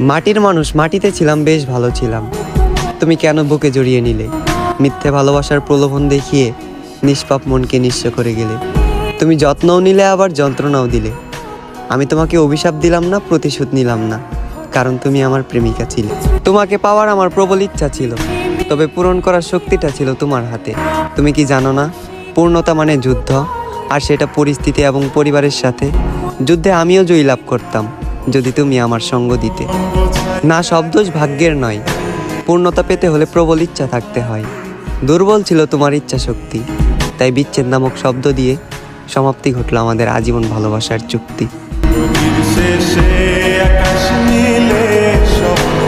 মাটির মানুষ, মাটিতে ছিলাম, বেশ ভালো ছিলাম। তুমি কেন বুকে জড়িয়ে নিলে? মিথ্যে ভালোবাসার প্রলোভন দেখিয়ে নিষ্পাপ মনকে নিঃস্ব করে গেলে। তুমি যত্নও নিলে, আবার যন্ত্রণাও দিলে। আমি তোমাকে অভিশাপ দিলাম না, প্রতিশোধ নিলাম না, কারণ তুমি আমার প্রেমিকা ছিলে। তোমাকে পাওয়ার আমার প্রবল ইচ্ছা ছিল, তবে পূরণ করার শক্তিটা ছিল তোমার হাতে। তুমি কি জানো না, পূর্ণতা মানে যুদ্ধ, আর সেটা পরিস্থিতি এবং পরিবারের সাথে। যুদ্ধে আমিও জয়ী লাভ করতাম যদি তুমি আমার সঙ্গ দিতে। না, সব দোষ ভাগ্যের নয়, পূর্ণতা পেতে হলে প্রবল ইচ্ছা থাকতে হয়। দুর্বল ছিল তোমার ইচ্ছা শক্তি, তাই বিচ্ছেদ নামক শব্দ দিয়ে সমাপ্তি ঘটল আমাদের আজীবন ভালোবাসার চুক্তি। শেষে আকাশ নীলে স্বপ্ন